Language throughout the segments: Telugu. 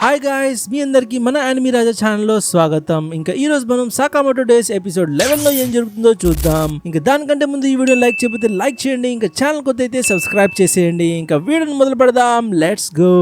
హాయ్ గాయ్స్, మీ అందరికి మన యానిమీ రాజా ఛానల్లో స్వాగతం. ఇంకా ఈ రోజు మనం సాకామోటో డేస్ ఎపిసోడ్ 11 లో ఏం జరుగుతుందో చూద్దాం. ఇంకా దానికంటే ముందు ఈ వీడియో లైక్ చేయకపోతే లైక్ చేయండి, ఇంకా ఛానల్ కొత్త అయితే సబ్స్క్రైబ్ చేసేయండి. ఇంకా వీడియోని మొదలు పెడదాం, లెట్స్ గో.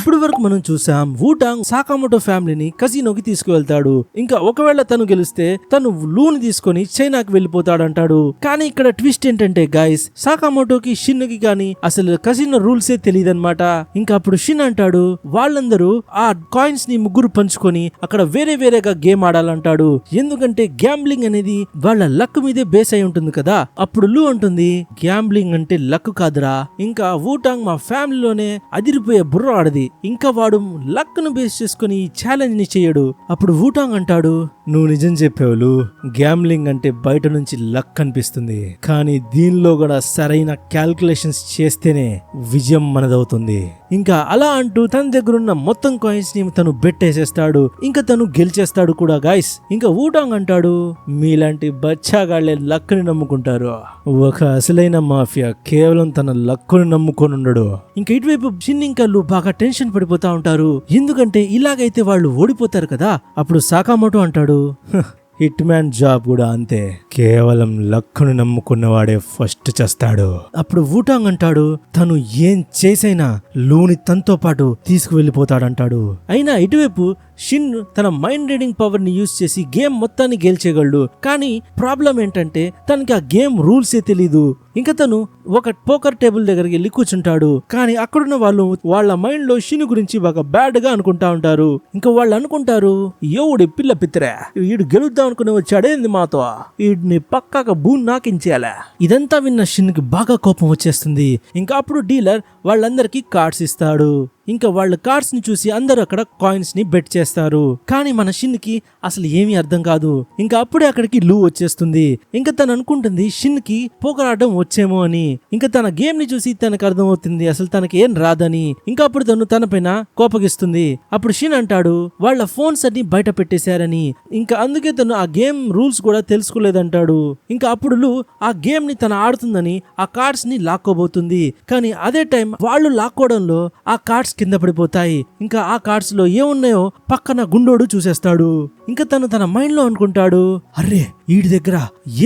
ఇప్పుడు వరకు మనం చూసాం వూటాంగ్ సాకామోటో ఫ్యామిలీని కజినోకి తీసుకువెళ్తాడు. ఇంకా ఒకవేళ తను గెలిస్తే తను లూని తీసుకొని చైనాకి వెళ్ళిపోతాడంటాడు. కానీ ఇక్కడ ట్విస్ట్ ఏంటంటే గాయ్స్, సాకామోటోకి షిన్కి కానీ అసలు కజినో రూల్సే తెలియదన్నమాట. ఇంకా అప్పుడు షిన్ అంటాడు వాళ్ళందరూ ఆ కాయిన్స్ ని ముగ్గురు పంచుకొని అక్కడ వేరేగా గేమ్ ఆడాలంటాడు. ఎందుకంటే గ్యాంబ్లింగ్ అనేది వాళ్ళ లక్ మీదే బేస్ అయి ఉంటుంది కదా. అప్పుడు లూ అంటుంది గ్యాంబ్లింగ్ అంటే లక్ కాదురా, ఇంకా వూటాంగ్ మా ఫ్యామిలీలోనే అదిరిపోయే బుర్ర ఆడది, ఇంకా వాడు లక్ ను బేస్ చేసుకుని ఈ ఛాలెంజ్ ని చేయడు. అప్పుడు వూటాంగ్ అంటాడు నువ్వు నిజం చెప్పావు, గ్యాంబ్లింగ్ అంటే బయట నుంచి లక్ అనిపిస్తుంది, కానీ దీనిలో కూడా సరైన క్యాల్కులేషన్స్ చేస్తేనే విజయం మనదవుతుంది. ఇంకా అలా అంటూ తన దగ్గరున్న మొత్తం కాయిన్స్ ని తను బెట్టేసేస్తాడు. ఇంకా తను గెలిచేస్తాడు కూడా గాయస్. ఇంకా వూటాంగ్ అంటాడు మీలాంటి బచ్చాగాళ్లే లక్ ని నమ్ముకుంటారు, ఒక అసలైన మాఫియా కేవలం తన లక్కుని నమ్ముకొని ఉండడు. ఇంకా ఇటువైపు షిన్ ఇంకా లూ బాగా టెన్షన్ పడిపోతా ఉంటారు, ఎందుకంటే ఇలాగైతే వాళ్ళు ఓడిపోతారు కదా. అప్పుడు సాకామోటో అంటాడు హిట్ మ్యాన్ జాబ్ కూడా అంతే, కేవలం లక్కును నమ్ముకున్నవాడే ఫస్ట్ చేస్తాడు. అప్పుడు వూటాంగ్ అంటాడు తను ఏం చేసైనా లూని తనతో పాటు తీసుకువెళ్ళిపోతాడంటాడు. అయినా ఇటువైపు షిన్ తన మైండ్ రీడింగ్ పవర్ ని యూజ్ చేసి గేమ్ మొత్తాన్ని గెలిచేయగలడు. కానీ ప్రాబ్లం ఏంటంటే తనకి ఆ గేమ్ రూల్సే తెలీదు. ఇంకా తను ఒక పోకర్ టేబుల్ దగ్గరికి వెళ్ళి కూర్చుంటాడు, కానీ అక్కడున్న వాళ్ళు వాళ్ళ మైండ్ లో షిన్ గురించి బాగా బ్యాడ్ గా అనుకుంటా ఉంటారు. ఇంకా వాళ్ళు అనుకుంటారు ఎవడి పిల్ల పిత్రే, వీడు గెలుద్దాం అనుకుని వచ్చాడేంది మాతో, వీడిని పక్కాగా బూన్ నాకించేయాలా. ఇదంతా విన్న షిన్ కి బాగా కోపం వచ్చేస్తుంది. ఇంకా అప్పుడు డీలర్ వాళ్ళందరికీ కార్డ్స్ ఇస్తాడు. ఇంకా వాళ్ళ కార్డ్స్ ని చూసి అందరూ అక్కడ కాయిన్స్ ని బెట్ చేస్తారు. కానీ మన షిన్ కి అసలు ఏమీ అర్థం కాదు. ఇంకా అప్పుడే అక్కడికి లూ వచ్చేస్తుంది. ఇంకా తను అనుకుంటుంది షిన్ కి పోకర్ ఆడడం వచ్చేమో అని. ఇంకా తన గేమ్ ని చూసి తనకు అర్థం అవుతుంది అసలు తనకి ఏం రాదని. ఇంకా అప్పుడు తను తన పైన కోపగిస్తుంది. అప్పుడు షిన్ అంటాడు వాళ్ళ ఫోన్స్ అన్ని బయట పెట్టేశారని, ఇంకా అందుకే తను ఆ గేమ్ రూల్స్ కూడా తెలుసుకోలేదంటాడు. ఇంకా అప్పుడు లూ ఆ గేమ్ ని తన ఆడుతుందని ఆ కార్డ్స్ ని లాక్కోబోతుంది. కానీ అదే టైం వాళ్ళు లాక్కోవడంలో ఆ కార్డ్స్ కింద పడిపోతాయి. ఇంకా ఆ కార్డ్స్ లో ఏమున్నాయో పక్కన గుండోడు చూసేస్తాడు. ఇంకా తను తన మైండ్ లో అనుకుంటాడు అరే వీడి దగ్గర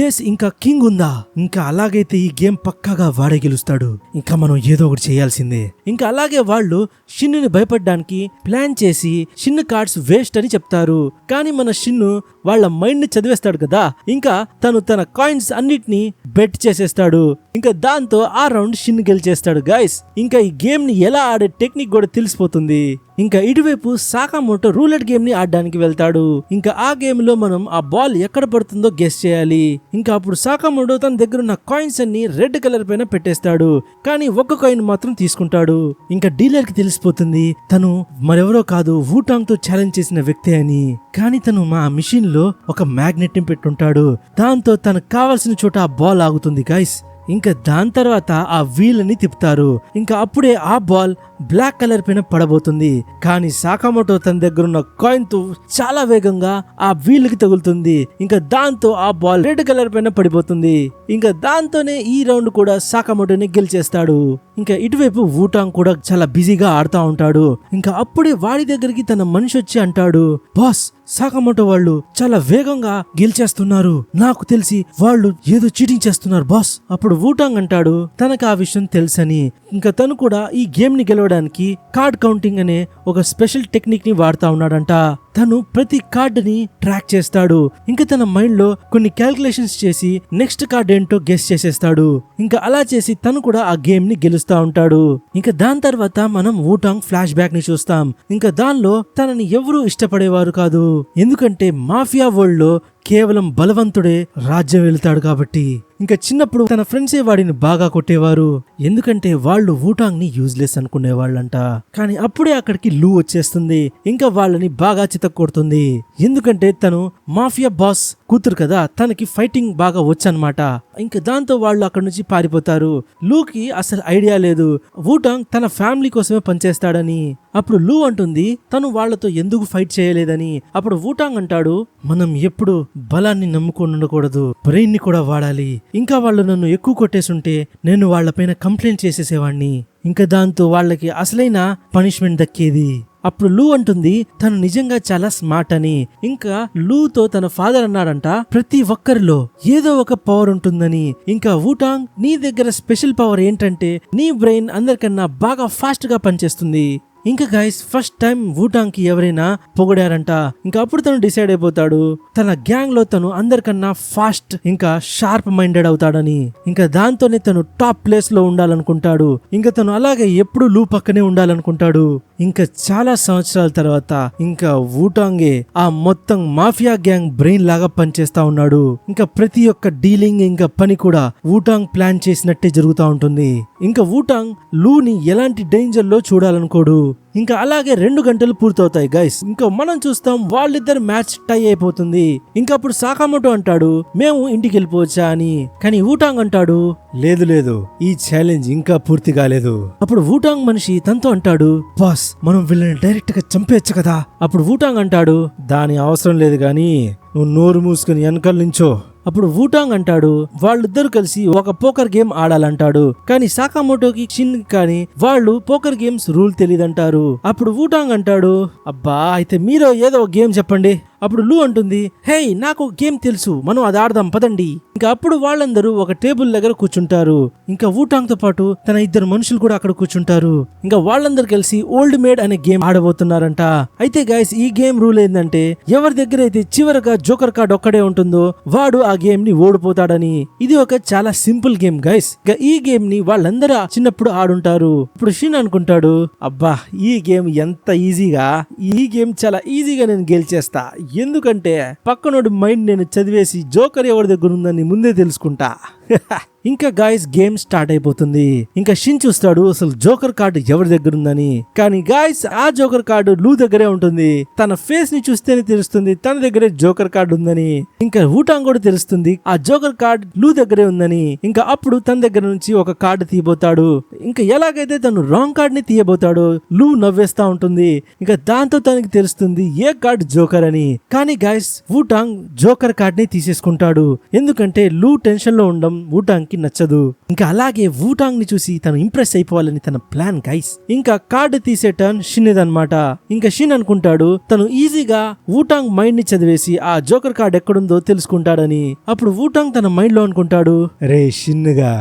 ఏస్ ఇంకా కింగ్ ఉందా, ఇంకా అలాగైతే ఈ గేమ్ పక్కాగా వాడే గెలుస్తాడు, ఇంకా మనం ఏదో ఒకటి చేయాల్సిందే. ఇంకా అలాగే వాళ్ళు షిన్నుని భయపడడానికి ప్లాన్ చేసి షిన్ను కార్డ్స్ వేస్ట్ అని చెప్తారు. కానీ మన షిన్ను వాళ్ళ మైండ్ ని చదివేస్తాడు కదా. ఇంకా తను తన కాయిన్స్ అన్నిటిని బెట్ చేసేస్తాడు. ఇంకా దాంతో ఆ రౌండ్ షిన్ గెలిచేస్తాడు గైస్. ఇంకా ఈ గేమ్ ని ఎలా ఆడే టెక్నిక్ కూడా తెలిసిపోతుంది. ఇంకా ఇటువైపు సాకామోటో రూలెట్ గేమ్ ని ఆడడానికి వెళ్తాడు. ఇంకా ఆ గేమ్ లో మనం ఆ బాల్ ఎక్కడ పడుతుందో గెస్ చేయాలి. ఇంకా అప్పుడు సాకామోటో తన దగ్గర ఉన్న కాయిన్స్ అన్ని రెడ్ కలర్ పైన పెట్టేస్తాడు, కానీ ఒక్క కాయిన్ మాత్రం తీసుకుంటాడు. ఇంకా డీలర్ కి తెలిసిపోతుంది తను మరెవరో కాదు వూటాంగ్ తో ఛాలెంజ్ చేసిన వ్యక్తి అని. కానీ తను మా మిషన్ లో ఒక మ్యాగ్నెట్ ని పెట్టుంటాడు, దాంతో తనకు కావాల్సిన చోట ఆ బాల్ ఆగుతుంది గైస్. ఇంకా దాని తర్వాత ఆ వీల్ ని తిప్పుతారు. ఇంకా అప్పుడే ఆ బాల్ బ్లాక్ కలర్ పైన పడబోతుంది. కానీ సాకామోటో తన దగ్గరున్న కాయిన్ తో చాలా వేగంగా ఆ వీల్ కి తగులుతుంది. ఇంకా దాంతో ఆ బాల్ రెడ్ కలర్ పైన పడిపోతుంది. ఇంకా దాంతోనే ఈ రౌండ్ కూడా సాకామోటోని గెలిచేస్తాడు. ఇంకా ఇటువైపు వూటాంగ్ కూడా చాలా బిజీగా ఆడుతా ఉంటాడు. ఇంకా అప్పుడే వాడి దగ్గరికి తన మనిషి వచ్చి అంటాడు బాస్, సాకామోటో వాళ్ళు చాలా వేగంగా గెలిచేస్తున్నారు, నాకు తెలిసి వాళ్ళు ఏదో చీటింగ్ చేస్తున్నారు బాస్. అప్పుడు వూటాంగ్ అంటాడు తనకు ఆ విషయం తెలుసని. ఇంకా తను కూడా ఈ గేమ్ ని గెలవడానికి కార్డ్ కౌంటింగ్ అనే ఒక స్పెషల్ టెక్నిక్ ని వాడుతా ఉన్నాడంట. తను ప్రతి కార్డ్ ని ట్రాక్ చేస్తాడు. ఇంకా తన మైండ్ లో కొన్ని క్యాల్కులేషన్స్ చేసి నెక్స్ట్ కార్డ్ ఏంటో గెస్ చేసేస్తాడు. ఇంకా అలా చేసి తను కూడా ఆ గేమ్ ని గెలుస్తా ఉంటాడు. ఇంకా దాని తర్వాత మనం వూటాంగ్ ఫ్లాష్ బ్యాక్ ని చూస్తాం. ఇంకా దానిలో తనని ఎవరూ ఇష్టపడేవారు కాదు, ఎందుకంటే మాఫియా వరల్డ్ లో కేవలం బలవంతుడే రాజ్యం వెళ్తాడు కాబట్టి. ఇంకా చిన్నప్పుడు తన ఫ్రెండ్సే వాడిని బాగా కొట్టేవారు, ఎందుకంటే వాళ్ళు వూటాంగ్ ని యూజ్లెస్ అనుకునేవాళ్ళంట. కానీ అప్పుడే అక్కడికి లూ వచ్చేస్తుంది. ఇంకా వాళ్ళని బాగా చితక్కొడుతుంది, ఎందుకంటే తను మాఫియా బాస్ కూతురు కదా, తనకి ఫైటింగ్ బాగా వచ్చనమాట. ఇంకా దాంతో వాళ్ళు అక్కడ నుంచి పారిపోతారు. లూకి అసలు ఐడియా లేదు వూటాంగ్ తన ఫ్యామిలీ కోసమే పనిచేస్తాడని. అప్పుడు లూ అంటుంది తను వాళ్లతో ఎందుకు ఫైట్ చేయలేదని. అప్పుడు వూటాంగ్ అంటాడు మనం ఎప్పుడు బలాన్ని నమ్ముకొని ఉండకూడదు, బ్రెయిన్ ని కూడా వాడాలి. ఇంకా వాళ్ళు నన్ను ఎక్కువ కొట్టేసుంటే నేను వాళ్లపైన కంప్లైంట్ చేసేసేవాడిని, ఇంకా దాంతో వాళ్ళకి అసలైన పనిష్మెంట్ దక్కేది. అప్పుడు లూ అంటుంది తను నిజంగా చాలా స్మార్ట్ అని. ఇంకా లూతో తన ఫాదర్ అన్నాడంట ప్రతి ఒక్కరిలో ఏదో ఒక పవర్ ఉంటుందని. ఇంకా వూటాంగ్ నీ దగ్గర స్పెషల్ పవర్ ఏంటంటే నీ బ్రెయిన్ అందరికన్నా బాగా ఫాస్ట్ గా పనిచేస్తుంది. ఇంకా గైస్ ఫస్ట్ టైం వూటాంగ్ కి ఎవరైనా పొగిడారంట. ఇంకా అప్పుడు తను డిసైడ్ అయిపోతాడు తన గ్యాంగ్ లో తను అందరికన్నా ఫాస్ట్ ఇంకా షార్ప్ మైండెడ్ అవుతాడని. ఇంకా దాంతోనే తను టాప్ ప్లేస్ లో ఉండాలనుకుంటాడు. ఇంకా తను అలాగే ఎప్పుడు లూ పక్కనే ఉండాలనుకుంటాడు. ఇంకా చాలా సంవత్సరాల తర్వాత ఇంకా వూటాంగే ఆ మొత్తం మాఫియా గ్యాంగ్ బ్రెయిన్ లాగా పనిచేస్తా ఉన్నాడు. ఇంకా ప్రతి ఒక్క డీలింగ్ ఇంకా పని కూడా వూటాంగ్ ప్లాన్ చేసినట్టే జరుగుతూ ఉంటుంది. ఇంకా వూటాంగ్ లూని ఎలాంటి డేంజర్ లో చూడాలనుకోడు. ఇంకా అలాగే 2 గంటలు పూర్తవుతాయి గైస్. ఇంకా మనం చూస్తాం వాళ్ళిద్దరు మ్యాచ్ టై అయిపోతుంది. ఇంకా అప్పుడు సాకామోటో అంటాడు మేము ఇంటికి వెళ్ళిపోవచ్చా అని. కానీ వూటాంగ్ అంటాడు లేదు లేదు ఈ ఛాలెంజ్ ఇంకా పూర్తి కాలేదు. అప్పుడు వూటాంగ్ మనిషి తనతో అంటాడు బాస్ మనం వీళ్ళని డైరెక్ట్ గా చంపేయచ్చు కదా. అప్పుడు వూటాంగ్ అంటాడు దాని అవసరం లేదు గాని నువ్వు నోరు మూసుకుని వెనకాల నుంచో. అప్పుడు వూటాంగ్ అంటాడు వాళ్ళిద్దరు కలిసి ఒక పోకర్ గేమ్ ఆడాలంటాడు. కానీ సాకామోటోకి షిన్ కానీ వాళ్ళు పోకర్ గేమ్స్ రూల్ తెలియదంటారు. అప్పుడు వూటాంగ్ అంటాడు అబ్బా అయితే మీరు ఏదో గేమ్ చెప్పండి. అప్పుడు లూ అంటుంది హే నాకు గేమ్ తెలుసు మనం అది ఆడదాం పదండి. ఇంకా అప్పుడు వాళ్ళందరూ ఒక టేబుల్ దగ్గర కూర్చుంటారు. ఇంకా వూటాంగ్ తో పాటు తన 2 మనుషులు కూడా అక్కడ కూర్చుంటారు. ఇంకా వాళ్ళందరూ కలిసి ఓల్డ్ మేడ్ అనే గేమ్ ఆడబోతున్నారంట. అయితే గైస్ ఈ గేమ్ రూల్ ఏంటంటే ఎవరి దగ్గర అయితే చివరగా జోకర్ కార్డ్ ఒక్కడే ఉంటుందో వాడు ఆ గేమ్ ని ఓడిపోతాడని. ఇది ఒక చాలా సింపుల్ గేమ్ గైస్. ఇంకా ఈ గేమ్ ని వాళ్ళందరూ చిన్నప్పుడు ఆడుంటారు. ఇప్పుడు షిన్ అనుకుంటాడు అబ్బా ఈ గేమ్ ఎంత ఈజీగా ఈ గేమ్ చాలా ఈజీగా నేను గెలిచేస్తా. ఎందుకంటే పక్కనోడి మైండ్ నేను చదివేసి జోకర్ ఎవరి దగ్గర ఉందని ముందే తెలుసుకుంటా. ఇంకా గాయస్ గేమ్ స్టార్ట్ అయిపోతుంది. ఇంకా షిన్ చూస్తాడు అసలు జోకర్ కార్డు ఎవరి దగ్గర ఉందని. కానీ గాయస్ ఆ జోకర్ కార్డు లూ దగ్గరే ఉంటుంది. తన ఫేస్ ని చూస్తేనే తెలుస్తుంది తన దగ్గరే జోకర్ కార్డు ఉందని. ఇంకా వూటాంగ్ కూడా తెలుస్తుంది ఆ జోకర్ కార్డు లూ దగ్గరే ఉందని. ఇంకా అప్పుడు తన దగ్గర నుంచి ఒక కార్డు తీయబోతాడు. ఇంకా ఎలాగైతే తను రాంగ్ కార్డ్ ని తీయబోతాడో లూ నవ్వేస్తా ఉంటుంది. ఇంకా దాంతో తనకి తెలుస్తుంది ఏ కార్డు జోకర్ అని. కానీ గాయస్ వూటాంగ్ జోకర్ కార్డ్ ని తీసేసుకుంటాడు. ఎందుకంటే లూ టెన్షన్ లో ఉండడం వూటాంగ్ కి నచ్చదు. ఇంకా అలాగే వూటాంగ్ ని చూసి తను ఇంప్రెస్ అయిపోవాలని తన ప్లాన్ గైస్. ఇంకా కార్డు తీసే టర్న్ షిన్ అన్నమాట. ఇంకా షిన్ అనుకుంటాడు తను ఈజీగా వూటాంగ్ మైండ్ ని చదివేసి ఆ జోకర్ కార్డ్ ఎక్కడుందో తెలుసుకుంటాడని. అప్పుడు వూటాంగ్ తన మైండ్ లో అనుకుంటాడు రే షిన్గా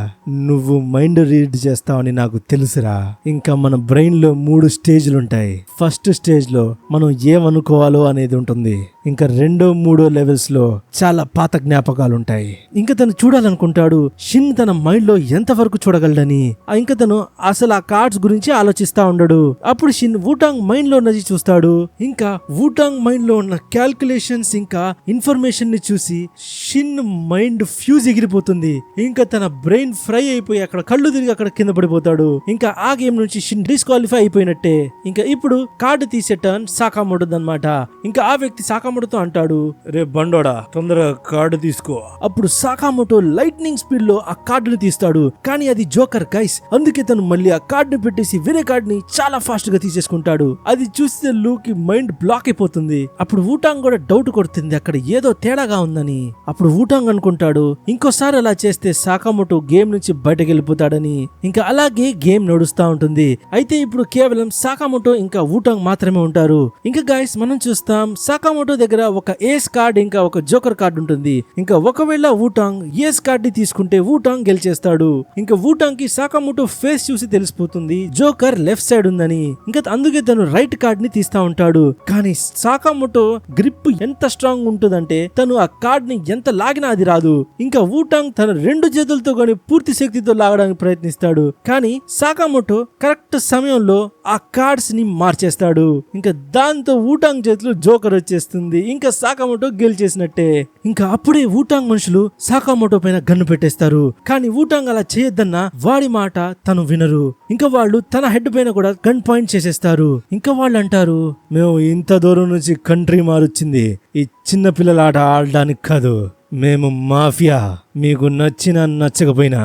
నువ్వు మైండ్ రీడ్ చేస్తావని నాకు తెలుసురా. ఇంకా మన బ్రెయిన్ లో 3 స్టేజ్లు ఉంటాయి. ఫస్ట్ స్టేజ్ లో మనం ఏమనుకోవాలో అనేది ఉంటుంది. ఇంకా 2, 3 లెవెల్స్ లో చాలా పాత జ్ఞాపకాలు ఉంటాయి. ఇంకా తను చూడాలనుకుంటాడు షిన్ తన మైండ్ లో ఎంత వరకు చూడగలడని. ఇంకా తను అసలు ఆ కార్డ్స్ గురించి ఆలోచిస్తా ఉండడు. అప్పుడు షిన్ వూటాంగ్ మైండ్ లో ఉన్నది చూస్తాడు. ఇంకా వూటాంగ్ మైండ్ లో ఉన్న క్యాల్కులేషన్స్ ఇంకా ఇన్ఫర్మేషన్ ని చూసి షిన్ మైండ్ ఫ్యూజ్ ఎగిరిపోతుంది. ఇంకా తన బ్రెయిన్ ఫ్రై అయిపోయి అక్కడ కళ్ళు తిరిగి అక్కడ కింద పడిపోతాడు. ఇంకా ఆ గేమ్ నుంచి షిన్ డిస్క్వాలిఫై అయిపోయినట్టే. ఇంకా ఇప్పుడు కార్డు తీసే టర్న్ సాకామోటోది అన్నమాట. ఇంకా ఆ వ్యక్తి సాకామోటోతో అంటాడు రే బండోడా తొందరగా కార్డు తీసుకో. అప్పుడు సాకామోటో లైట్నింగ్ స్పీడ్ లో ఆ కార్డుని తీస్తాడు. కానీ అది జోకర్ గైస్. అందుకే తను మళ్ళీ ఆ కార్డుని పెట్టేసి వేరే కార్డుని చాలా ఫాస్ట్ గా తీసేసుకుంటాడు. అది చూస్తే లూకి మైండ్ బ్లాక్ అయిపోతుంది. అప్పుడు వూటాంగ్ కూడా డౌట్ కొడుతుంది అక్కడ ఏదో తేడాగా ఉందని. అప్పుడు వూటాంగ్ అనుకుంటాడు ఇంకోసారి అలా చేస్తే సాకామోటో గేమ్ నుంచి బయటకు వెళ్ళిపోతాడని. ఇంకా అలాగే గేమ్ నడుస్తా ఉంటుంది. అయితే ఇప్పుడు కేవలం సాకామోటో ఇంకా వూటాంగ్ మాత్రమే ఉంటారు. ఇంకా గైస్ మనం చూస్తాం సాకామోటో దగ్గర ఒక ఏస్ కార్డ్ ఇంకా ఒక జోకర్ కార్డ్ ఉంటుంది. ఇంకా ఒకవేళ వూటాంగ్ ఏస్ కార్డ్ ని తీసుకుంటే వూటాంగ్ గెలిచేస్తాడు. ఇంకా వూటాంగ్ కి సాకామోటో ఫేస్ చూసి తెలిసిపోతుంది జోకర్ లెఫ్ట్ సైడ్ ఉందని. ఇంకా అందుకే తను రైట్ కార్డ్ ని తీస్తా ఉంటాడు. కానీ సాకామోటో గ్రిప్ ఎంత స్ట్రాంగ్ ఉంటుందంటే తను ఆ కార్డ్ ని ఎంత లాగినా అది రాదు. ఇంకా వూటాంగ్ తన 2 చేతులతో గాని పూర్తి శక్తితో లాగడానికి ప్రయత్నిస్తాడు. కానీ సాకామోటో కరెక్ట్ సమయంలో ఆ కార్డ్స్ ని మార్చేస్తాడు. ఇంకా దాంతో వూటాంగ్ చేతిలో జోకర్ వచ్చేస్తుంది. ఇంకా సాకామోటో గెలిచేసినట్టే. ఇంకా అప్పుడే వూటాంగ్ మనుషులు సాకామోటో పైన గన్ను పెట్టేస్తారు. కానీ వూటాంగ్ అలా చేయొద్దన్న వాడి మాట తను వినరు. ఇంకా వాళ్ళు తన హెడ్ పైన కూడా గన్ పాయింట్ చేసేస్తారు. ఇంకా వాళ్ళు అంటారు మేము ఇంత దూరం నుంచి కంట్రీ మారొచ్చింది ఈ చిన్న పిల్లల ఆట ఆడడానికి కాదు. మేము మాఫియా మీకు నచ్చినా నచ్చకపోయినా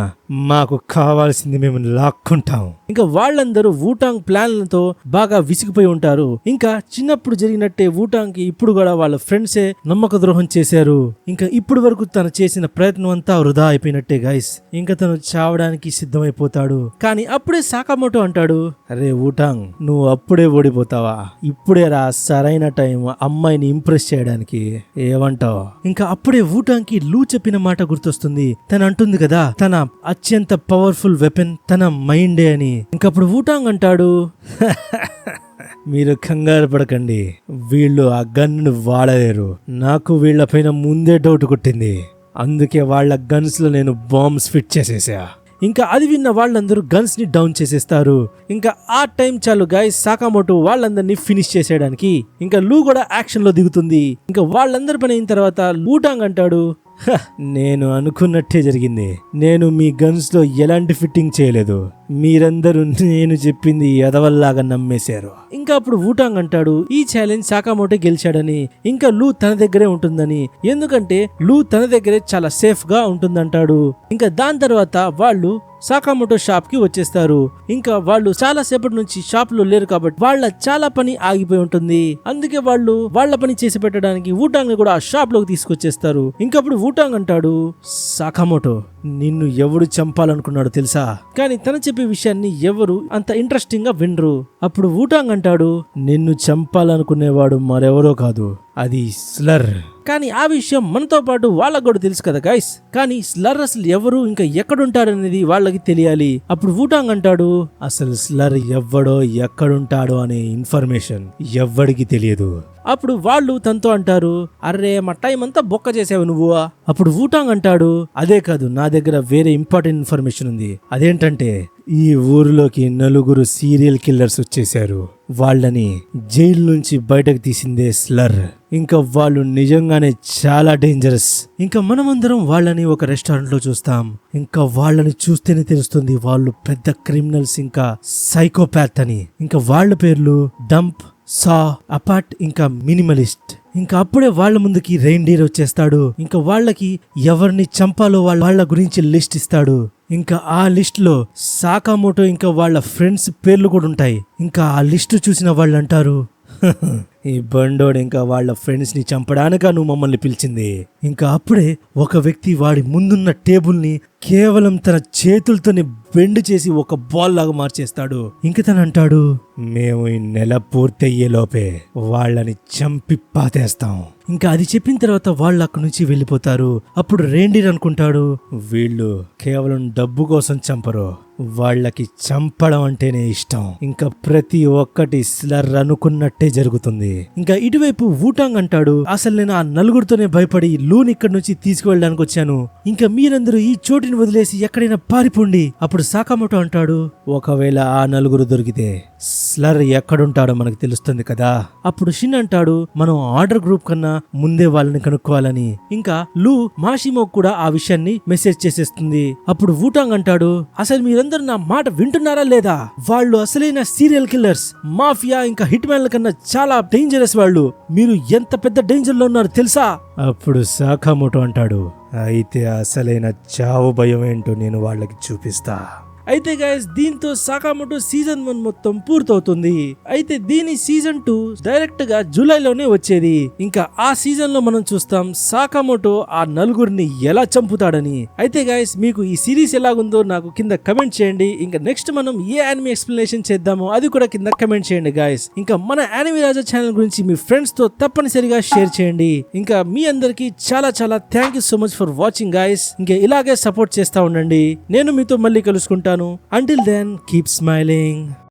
మాకు కావాల్సింది మేము లాక్కుంటాం. ఇంకా వాళ్ళందరూ వూటాంగ్ ప్లాన్లతో బాగా విసిగిపోయి ఉంటారు. ఇంకా చిన్నప్పుడు జరిగినట్టే వూటాంగ్ కి ఇప్పుడు కూడా వాళ్ళ ఫ్రెండ్సే నమ్మక ద్రోహం చేశారు. ఇంకా ఇప్పుడు వరకు తను చేసిన ప్రయత్నం అంతా వృధా అయిపోయినట్టే గైస్. ఇంకా తను చావడానికి సిద్ధమైపోతాడు. కానీ అప్పుడే సాకామోటో అంటాడు, అరే వూటాంగ్, నువ్వు అప్పుడే ఓడిపోతావా? ఇప్పుడే రా సరైన టైం అమ్మాయిని ఇంప్రెస్ చేయడానికి, ఏమంటావు? ఇంకా అప్పుడే వూటాంగ్ కి లూ చెప్పిన మాట గుర్తొస్తుంది. తను అంటుంది కదా, తన అత్యంత పవర్ఫుల్ వెపన్ తన మైండే అని. ఇంకప్పుడు వూటాంగ్ అంటాడు, మీరు కంగారు పడకండి, వీళ్ళు ఆ గన్ను వాడలేరు. నాకు వీళ్ళపైన ముందే డౌట్ కొట్టింది, అందుకే వాళ్ళ గన్స్ లో నేను బాంబ్స్ ఫిట్ చేసేసా. ఇంకా అది విన్న వాళ్ళందరూ గన్స్ ని డౌన్ చేసేస్తారు. ఇంకా ఆ టైం చాలు గైస్ సాకామోటో వాళ్ళందరినీ ఫినిష్ చేసేయడానికి. ఇంకా లూ కూడా యాక్షన్ లో దిగుతుంది. ఇంకా వాళ్ళందరి పని అయిన తర్వాత వూటాంగ్ అంటాడు, నేను అనుకున్నట్టే జరిగింది. నేను మీ గన్స్ లో ఎలాంటి ఫిట్టింగ్ చేయలేదు. మీరందరూ నేను చెప్పింది ఎదవల్లాగా నమ్మేశారు. ఇంకా అప్పుడు వూటాంగ్ అంటాడు, ఈ ఛాలెంజ్ సాకామోటో గెలిచాడని, ఇంకా లూ తన దగ్గరే ఉంటుందని, ఎందుకంటే లూ తన దగ్గరే చాలా సేఫ్ గా ఉంటుందంటాడు. ఇంకా దాని తర్వాత వాళ్ళు సాకామోటో షాప్ కి వచ్చేస్తారు. ఇంకా వాళ్ళు చాలా సేపటి నుంచి షాప్ లో లేరు కాబట్టి వాళ్ళ చాలా పని ఆగిపోయి ఉంటుంది. అందుకే వాళ్ళు వాళ్ళ పని చేసి పెట్టడానికి వూటాంగ్ ని కూడా ఆ షాప్ లోకి తీసుకొచ్చేస్తారు. ఇంకప్పుడు వూటాంగ్ అంటాడు, సాకామోటో, నిన్ను ఎవడు చంపాలనుకున్నాడు తెలుసా? కానీ తను చెప్పే విషయాన్ని ఎవరు అంత ఇంట్రెస్టింగ్ గా వినరు. అప్పుడు వూటాంగ్ అంటాడు, నిన్ను చంపాలనుకునేవాడు మరెవరో కాదు, అది స్లర్. కానీ ఆ విషయం మనతో పాటు వాళ్ళకు కూడా తెలుసు కదా గైస్. కానీ స్లర్ అసలు ఎవరు, ఇంకా ఎక్కడుంటాడనేది వాళ్ళకి తెలియాలి. అప్పుడు వూటాంగ్ అంటాడు, అసలు స్లర్ ఎవ్వడో ఎక్కడుంటాడో అనే ఇన్ఫర్మేషన్ ఎవ్వడికి తెలియదు. అప్పుడు వాళ్ళు తనతో అంటారు, అర్రే మా టైం అంతా బొక్క చేసావు నువ్వు. అప్పుడు వూటాంగ్ అంటాడు, అదే కాదు, నా దగ్గర వేరే ఇంపార్టెంట్ ఇన్ఫర్మేషన్ ఉంది. అదేంటంటే ఈ ఊరిలోకి 4 సీరియల్ కిల్లర్స్ వచ్చేసారు. వాళ్ళని జైలు నుంచి బయటకు తీసిందే స్లర్. ఇంకా వాళ్ళు నిజంగానే చాలా డేంజరస్. ఇంకా మనమందరం వాళ్ళని ఒక రెస్టారెంట్ లో చూస్తాం. ఇంకా వాళ్ళని చూస్తేనే తెలుస్తుంది వాళ్ళు పెద్ద క్రిమినల్స్, ఇంకా సైకోపాత్ అని. ఇంకా వాళ్ళ పేర్లు డంప్, సా, అపార్ట్, ఇంకా మినిమలిస్ట్. ఇంకా అప్పుడే వాళ్ళ ముందుకి రెయిన్డీర్ వచ్చేస్తాడు. ఇంకా వాళ్ళకి ఎవరిని చంపాలో వాళ్ళ గురించి లిస్ట్ ఇస్తాడు. ఇంకా ఆ లిస్ట్ లో సాకామోటో ఇంకా వాళ్ళ ఫ్రెండ్స్ పేర్లు కూడా ఉంటాయి. ఇంకా ఆ లిస్ట్ చూసిన వాళ్ళు అంటారు, ఈ బండోడు ఇంకా వాళ్ళ ఫ్రెండ్స్ ని చంపడానిక నువ్వు మమ్మల్ని పిలిచింది. ఇంకా అప్పుడే ఒక వ్యక్తి వాడి ముందున్న టేబుల్ ని కేవలం తన చేతులతోనే బెండ్ చేసి ఒక బాల్ లాగా మార్చేస్తాడు. ఇంక తను అంటాడు, మేము ఈ నెల పూర్తయ్యే లోపే వాళ్ళని చంపి పాతేస్తాం. ఇంకా అది చెప్పిన తర్వాత వాళ్ళు అక్కడి నుంచి వెళ్ళిపోతారు. అప్పుడు రెయిన్డీర్ అనుకుంటాడు, వీళ్ళు కేవలం డబ్బు కోసం చంపరు, వాళ్ళకి చంపడం అంటేనే ఇష్టం. ఇంకా ప్రతి ఒక్కటి స్లర్ అనుకున్నట్టే జరుగుతుంది. ఇంకా ఇటువైపు వూటాంగ్ అంటాడు, అసలు నేను ఆ 4తోనే భయపడి లూని ఇక్కడి నుంచి తీసుకువెళ్ళడానికి వచ్చాను. ఇంకా మీరందరూ ఈ చోటుని వదిలేసి ఎక్కడైనా పారిపోండి. అప్పుడు సాకామోటో అంటాడు, ఒకవేళ ఆ 4 దొరికితే స్లర్ ఎక్కడుంటాడో మనకు తెలుస్తుంది కదా. అప్పుడు షిన్ అంటాడు, మనం ఆర్డర్ గ్రూప్ కన్నా ముందే వాళ్ళని కనుక్కోవాలని. ఇంకా లూ మాషిమో కూడా ఆ విషయాన్ని మెసేజ్ చేసేస్తుంది. అప్పుడు వూటాంగ్ అంటాడు, అసలు మీరందరూ నా మాట వింటున్నారా లేదా? వాళ్ళు అసలైన సీరియల్ కిల్లర్స్, మాఫియా, ఇంకా హిట్ మ్యాన్ల కన్నా చాలా డేంజరస్ వాళ్ళు. మీరు ఎంత పెద్ద డేంజర్ లో ఉన్నారు తెలుసా? అప్పుడు సాకామోటో అంటాడు, అయితే అసలైన చావు భయం ఏంటో నేను వాళ్ళకి చూపిస్తా. అయితే గైస్ దీంతో సాకామోటో సీజన్ 1 మొత్తం పూర్తవుతుంది. అయితే దీని సీజన్ 2 డైరెక్ట్ గా జూలైలోనే వచ్చేది. ఇంకా ఆ సీజన్ లో మనం చూస్తాం సాకామోటో ఆ 4 ఎలా చంపుతాడని. అయితే గైస్ మీకు ఈ సిరీస్ ఎలాగుందో నాకు కింద కమెంట్ చేయండి. ఇంకా నెక్స్ట్ మనం ఏ యానిమే ఎక్స్ప్లెనేషన్ చేద్దామో అది కూడా కింద కమెంట్ చేయండి గైస్. ఇంకా మన యానిమే రాజా ఛానల్ గురించి మీ ఫ్రెండ్స్ తో తప్పనిసరిగా షేర్ చేయండి. ఇంకా మీ అందరికి చాలా చాలా thank you so much for watching guys. ఇంకా ఇలాగే సపోర్ట్ చేస్తా ఉండండి. నేను మీతో మళ్ళీ కలుసుకుంటాను. Until then, keep smiling.